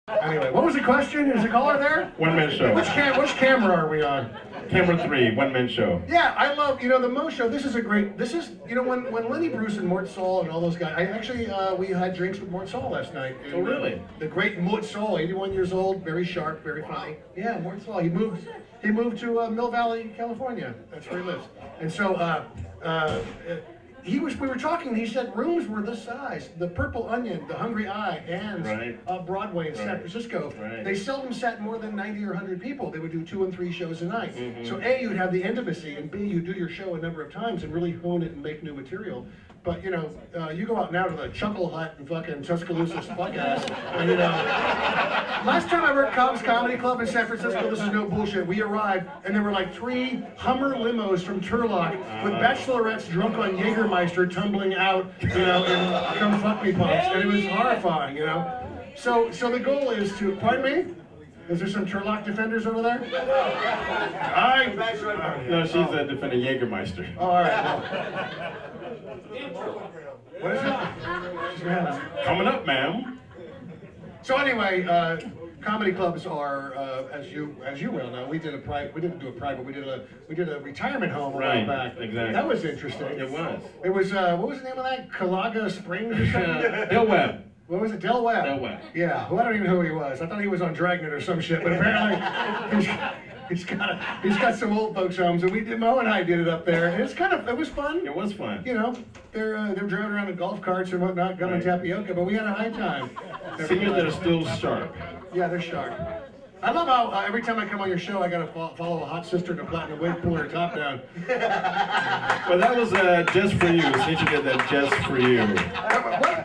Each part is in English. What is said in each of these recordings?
Anyway, what was the question? Is the caller there? One-man show. Which camera are we on? Camera 3, one-man show. Yeah, I love, the Moe Show. This is, when Lenny Bruce and Mort Saul and all those guys, we had drinks with Mort Saul last night. And, oh, really? The great Mort Saul, 81 years old, very sharp, very funny. Yeah, Mort Saul. He moved to Mill Valley, California. That's where he lives. And so, we were talking, he said rooms were this size. The Purple Onion, the Hungry Eye, and Broadway in San Francisco. Right. They seldom sat more than 90 or 100 people. They would do 2 and 3 shows a night. So A, you'd have the intimacy, and B, you'd do your show a number of times and really hone it and make new material. But, you go out now to the Chuckle Hut and fucking Tuscaloosa's fuck ass, and, last time I worked Cobb's Comedy Club in San Francisco, this is no bullshit, we arrived, and there were like 3 Hummer limos from Turlock with bachelorettes drunk on Jägermeister tumbling out, in Come Fuck Me pumps, and it was horrifying, So the goal is to, pardon me? Is there some Turlock defenders over there? No, she's defending Jägermeister. Oh, all right. What is it? Coming up, ma'am. So anyway, comedy clubs are, as you well know, we didn't do a private, we did a retirement home a while back. Exactly. That was interesting. It was. It was, what was the name of that? Calaga Springs or something? Del Webb. What was it? Del Webb? Del Webb. Yeah, well, I don't even know who he was. I thought he was on Dragnet or some shit, but apparently he's got some old folks homes, and Moe and I did it up there, and it was fun. It was fun. They're driving around in golf carts and whatnot, gumming tapioca, but we had a high time. Seniors that are still sharp. Yeah, they're sharp. I love how every time I come on your show, I gotta follow a hot sister in a platinum wig, pull her top down. Well, that was just for you. Since you did that just for you.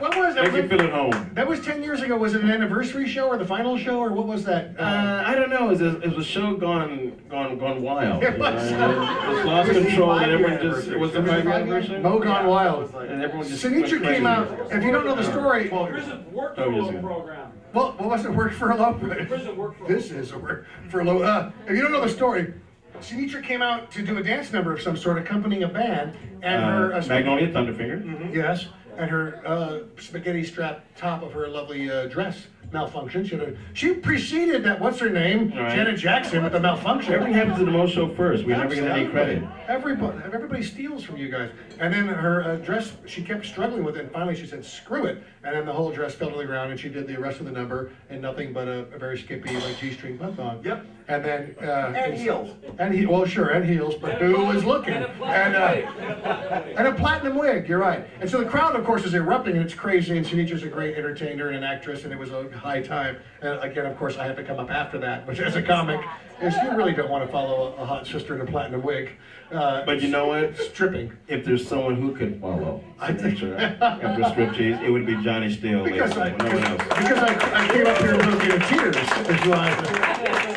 What was it? Make you feel at home. That was 10 years ago. Was it an anniversary show or the final show or what was that? I don't know. It was a show gone wild. It was. It was lost control and everyone just. It was the 5-year anniversary. Moe Gone Wild. And everyone just. Sinitra came out. If you don't know the story. Prison work furlough program. Well, what was it? Work furlough? Prison work furlough. This is a work furlough. If you don't know the story, Sinitra came out to do a dance number of some sort, accompanying a band, and her Magnolia Thunderfinger. Yes, and her spaghetti strap top of her lovely dress malfunctioned. She preceded that, what's her name, Janet Jackson, with the malfunction. Everything happens to the Moe Show first. We never get any credit. Everybody steals from you guys. And then her dress, she kept struggling with it, and finally she said, screw it. And then the whole dress fell to the ground, and she did the rest of the number in nothing but a very skippy, like G-string button. Yep. And then and heels. And heels, but who was looking? And a platinum wig. You're right. And so the crowd, of course, is erupting, and it's crazy. And Sinitra's a great entertainer and an actress, and it was a high time. And again, of course, I had to come up after that, which as a comic, is you really don't want to follow a hot sister in a platinum wig. But you know what? Stripping. If there's someone who could follow Sinatra after striptease, it would be Johnny Steele. Because I came up here broken in tears. Is why.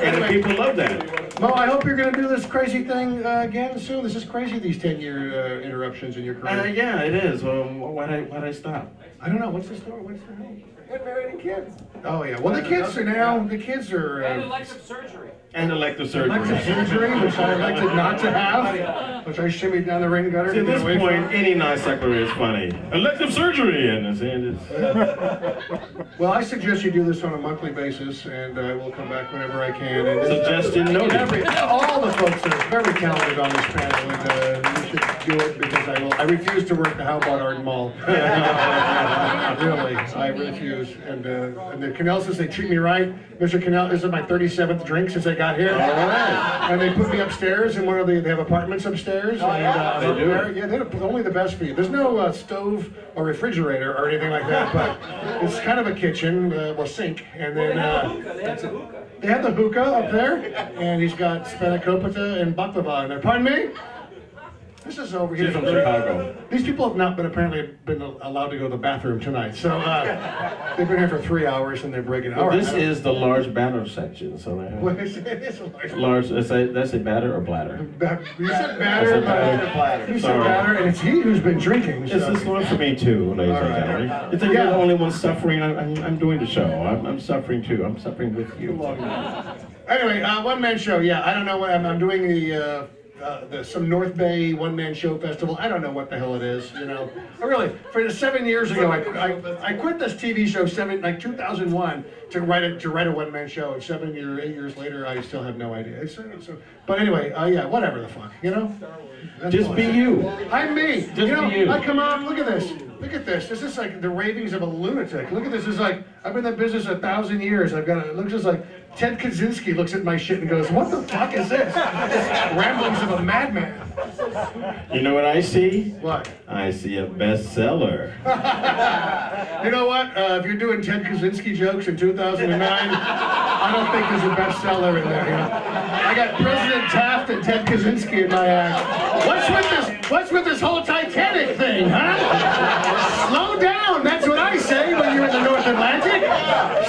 And people love that. Moe, I hope you're going to do this crazy thing again soon. This is crazy, these 10-year interruptions in your career. Yeah, it is. Why'd I stop? I don't know. What's the story? What's the name? Get married and kids. Oh, yeah. Well, the kids are... And elective surgery. And elective surgery. Elective surgery, which I elected not to have, which I shimmied down the rain gutter. See, at this point, any non-sequitur is funny. Elective surgery, and Well, I suggest you do this on a monthly basis, and I will come back whenever I can. And suggestion noted. All the folks that are very talented on this panel, and you should do it because I refuse to work the How About Art Mall. Really, I refuse. And the Canelses, they treat me right. Mr. Cannell, this is my 37th drink since I got here. All right. And they put me upstairs in they have apartments upstairs. Oh, yeah? They do? Yeah, they're only the best for you. There's no stove or refrigerator or anything like that, but it's kind of a kitchen, sink. And then they have the hookah up there, and he's got spanakopita and baklava in there. Pardon me? This is over here. She's from Chicago. These people have not been allowed to go to the bathroom tonight. So they've been here for 3 hours and they're breaking it. Well, this is the large batter section. So it is a large. Did I say batter or bladder? You said batter, batter. You said batter, and it's he who's been drinking. So. It's this one for me too, ladies and gentlemen. You think you're the only one suffering? I'm doing the show. I'm suffering too. I'm suffering with you. Anyway, one-man show. Yeah, I don't know what I'm doing. some North Bay one-man show festival. I don't know what the hell it is, you know. I really, for 7 years ago, I quit this TV show 2001 to write a one-man show, and 8 years later, I still have no idea. But anyway, yeah, whatever the fuck, you know. Just be you. I'm me. Just you know, be you. I come on. Look at this. Look at this. This is like the ravings of a lunatic. Look at this. It's like I've been in the business 1,000 years. I've got. It looks just like Ted Kaczynski looks at my shit and goes, "What the fuck is this?" Ramblings of a madman. You know what I see? What? I see a bestseller. You know what? If you're doing Ted Kaczynski jokes in 2009, I don't think there's a bestseller in there. You know? I got President Taft and Ted Kaczynski in my act. What's with this whole Titanic thing, huh? Slow down. That's what I say when you're in the North Atlantic.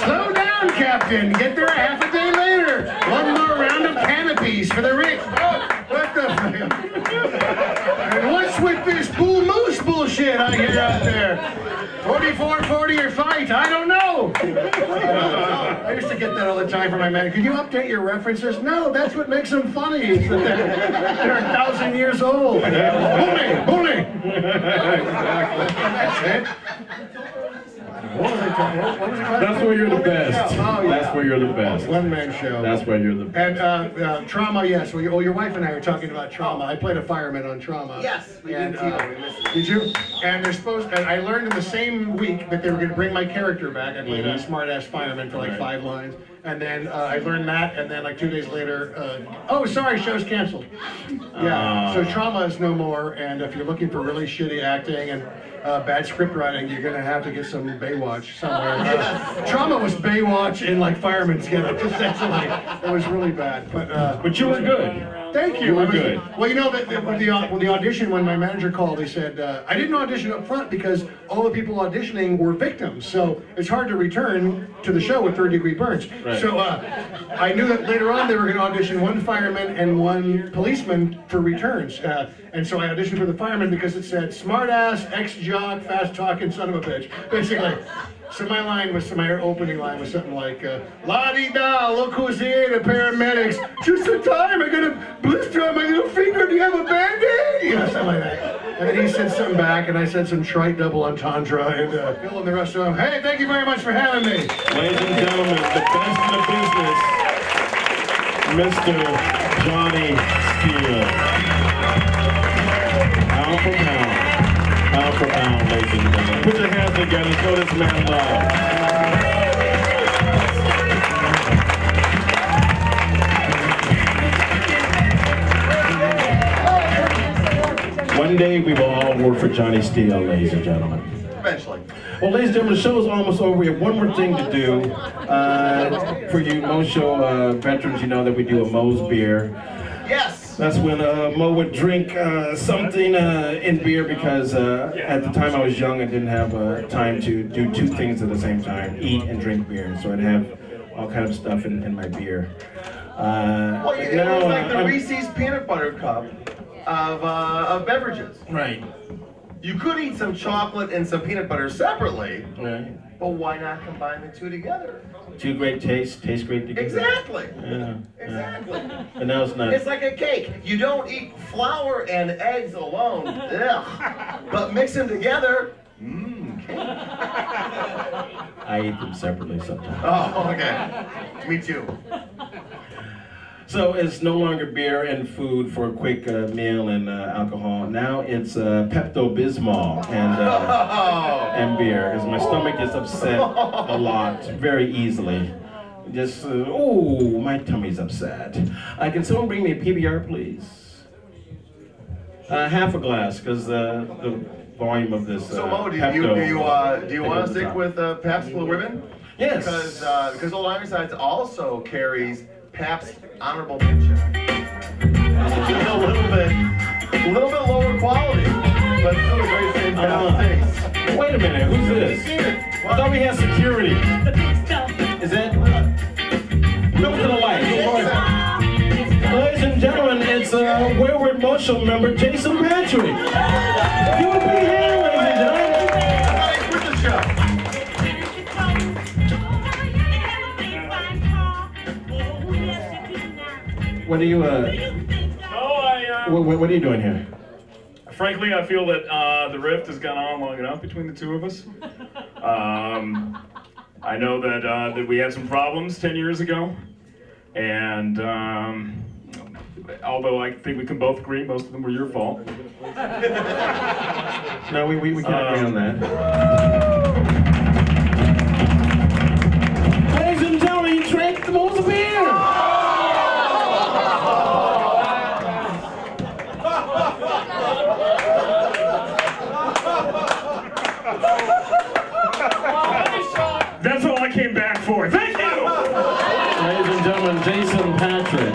Slow down, Captain. Get there a half a day later. One more round of canopies for the rich. What the fuck? And what's with this bull moose bullshit I hear out there? 44-40 or fight? I don't know. I used to get that all the time from my man. Could you update your references? No, that's what makes them funny. It's that they're 1,000 years old. Bully. That's it. What was I talking about? That's where you're the best. Oh, yeah. That's where you're the best. One-man show. That's where you're the best. And Trauma, yes. Well, your wife and I are talking about Trauma. I played a fireman on Trauma. Yes, we did too. We missed it. Did you? And they're supposed. And I learned in the same week that they were going to bring my character back. I played a smart-ass fireman for like 5 lines. And then I learned that, and then like 2 days later, oh, sorry, show's canceled. Yeah, so Trauma is no more, and if you're looking for really shitty acting and bad script writing, you're gonna have to get some Baywatch somewhere. Trauma was Baywatch in like fireman's getup, essentially. It was really bad, But you were good. Thank you. You were good. Well, you know, with the audition, when my manager called, they said, I didn't audition up front because all the people auditioning were victims. So it's hard to return to the show with third-degree burns. Right. So I knew that later on they were going to audition 1 fireman and 1 policeman for returns. And so I auditioned for the fireman because it said, smart-ass, ex-jock, fast-talking son of a bitch, basically. So my opening line was something like, la-di-da, look who's here, the paramedics. Just in time, I got a blister on my little finger, do you have a Band-Aid? You know, something like that. And then he said something back, and I said some trite double entendre, and Bill and the rest of them, hey, thank you very much for having me. Ladies and gentlemen, the best in the business, Mr. Johnny Steele. Pound for pound. Pound for pound, ladies and gentlemen. Put your hands together, show this man love. One day we will all work for Johnny Steele, ladies and gentlemen. Eventually. Well, ladies and gentlemen, the show is almost over. We have one more thing to do. For you Moe Show veterans, you know that we do a Moe's beer. Yes. That's when Moe would drink something in beer because at the time I was young, I didn't have time to do 2 things at the same time, eat and drink beer. So I'd have all kind of stuff in my beer. Well, it was like the Reese's peanut butter cup of beverages. Right. You could eat some chocolate and some peanut butter separately, Right. but why not combine the 2 together? 2 great tastes, taste great together. Exactly. Yeah. Exactly. But now it's not. It's like a cake. You don't eat flour and eggs alone. Ugh. But mix them together. Cake. I eat them separately sometimes. Oh, okay. Me too. So it's no longer beer and food for a quick meal and alcohol. Now it's Pepto-Bismol and beer, because my stomach gets upset a lot, very easily. Just, oh, my tummy's upset. Can someone bring me a PBR, please? Half a glass, because the volume of this. So Moe, do you want to stick with Pabst Blue Ribbon? Yes. Because Old Ironsides also carries Pabst Honorable Mention. It's a little bit lower quality, but still the very same taste. Wait a minute, who's this? I thought we had security. Is that? Look to the light. Ladies and gentlemen, it's Wayward Motion member Jason Patrick. You would be here, ladies and gentlemen. I thought he quit the show. What do you, No, What are you doing here? Frankly, I feel that the rift has gone on long enough between the two of us. I know that we had some problems 10 years ago, and although I think we can both agree most of them were your fault. No, we can't agree on that. Ladies and gentlemen, you drank the most beer! That's all I came back for. Thank you! Ladies and gentlemen, Jason Patrick.